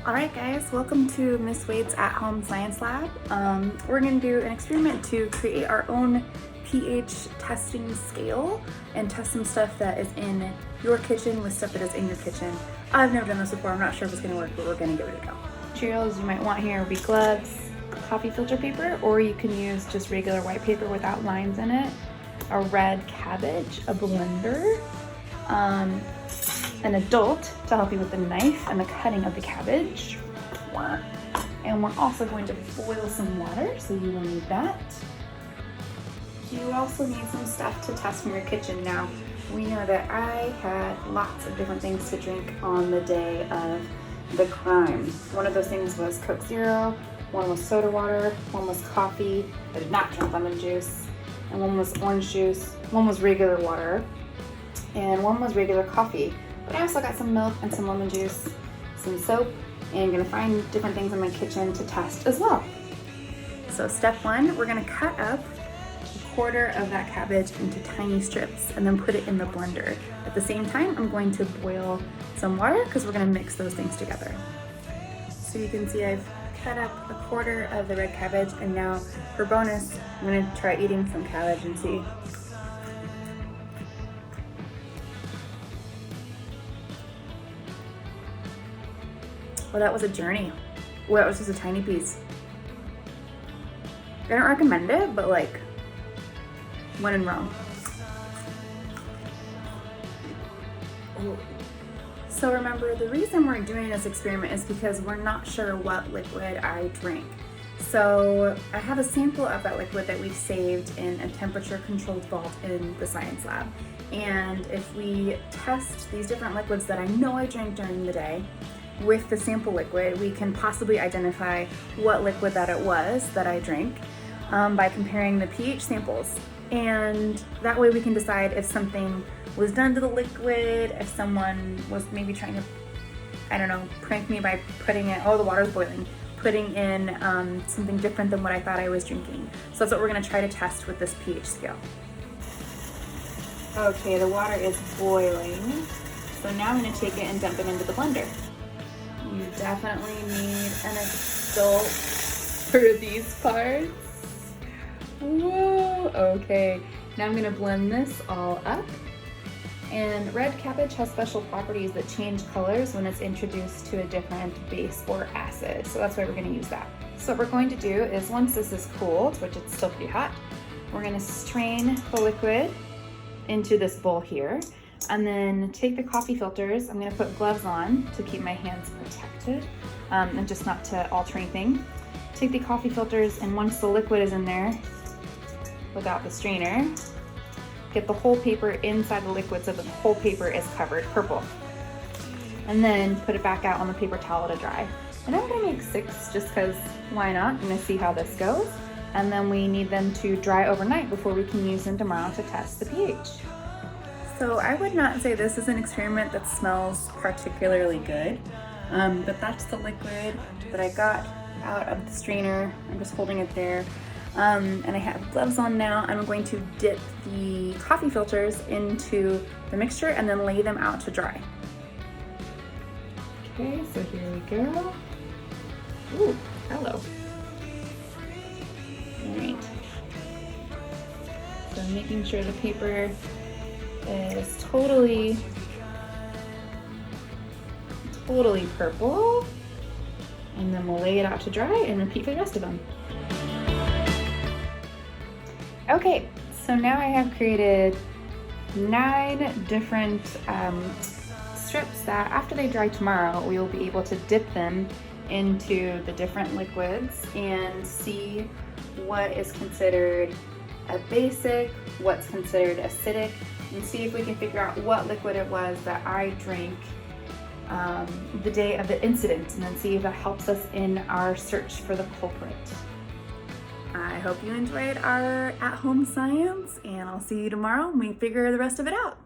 Alright guys, welcome to Miss Wade's at-home science lab. We're going to do an experiment to create our own pH testing scale and test some stuff that is in your kitchen with stuff that is in your kitchen. I've never done this before, I'm not sure if it's going to work, but we're going to give it a go. Materials you might want here would be gloves, coffee filter paper, or you can use just regular white paper without lines in it, a red cabbage, a blender, an adult to help you with the knife and the cutting of the cabbage. And we're also going to boil some water, so you will need that. You also need some stuff to test from your kitchen. Now, we know that I had lots of different things to drink on the day of the crime. One of those things was Coke Zero, one was soda water, one was coffee. I did not drink lemon juice, and one was orange juice, one was regular water, and one was regular coffee. But I also got some milk and some lemon juice, some soap, and I'm gonna find different things in my kitchen to test as well. So step one, we're gonna cut up a quarter of that cabbage into tiny strips and then put it in the blender. At the same time, I'm going to boil some water because we're gonna mix those things together. So you can see I've cut up a quarter of the red cabbage, and now for bonus, I'm gonna try eating some cabbage and see. Well, that was a journey. Well, that was just a tiny piece. I don't recommend it, but like, when in Rome. Ooh. So remember, the reason we're doing this experiment is because we're not sure what liquid I drink. So I have a sample of that liquid that we've saved in a temperature controlled vault in the science lab. And if we test these different liquids that I know I drank during the day with the sample liquid, we can possibly identify what liquid that it was that I drank by comparing the pH samples. And that way we can decide if something was done to the liquid, if someone was maybe trying to, I don't know, prank me by putting it, oh, the water's boiling, putting in something different than what I thought I was drinking. So that's what we're gonna try to test with this pH scale. Okay, the water is boiling. So now I'm gonna take it and dump it into the blender. You definitely need an adult for these parts. Whoa, okay. Now I'm gonna blend this all up. And red cabbage has special properties that change colors when it's introduced to a different base or acid. So that's why we're gonna use that. So what we're going to do is, once this is cooled, which it's still pretty hot, we're gonna strain the liquid into this bowl here. And then take the coffee filters. I'm gonna put gloves on to keep my hands protected and just not to alter anything. Take the coffee filters, and once the liquid is in there, without the strainer, get the whole paper inside the liquid so that the whole paper is covered purple. And then put it back out on the paper towel to dry. And I'm gonna make 6 just because why not? I'm gonna see how this goes. And then we need them to dry overnight before we can use them tomorrow to test the pH. So I would not say this is an experiment that smells particularly good, but that's the liquid that I got out of the strainer. I'm just holding it there. And I have gloves on now. I'm going to dip the coffee filters into the mixture and then lay them out to dry. Okay, so here we go. Ooh, hello. All right. So I'm making sure the paper is totally purple, and then we'll lay it out to dry and repeat for the rest of them. Okay, so now I have created 9 different strips that after they dry tomorrow, we will be able to dip them into the different liquids and see what is considered a basic, what's considered acidic, and see if we can figure out what liquid it was that I drank the day of the incident, and then see if that helps us in our search for the culprit. I hope you enjoyed our at-home science, and I'll see you tomorrow when we figure the rest of it out.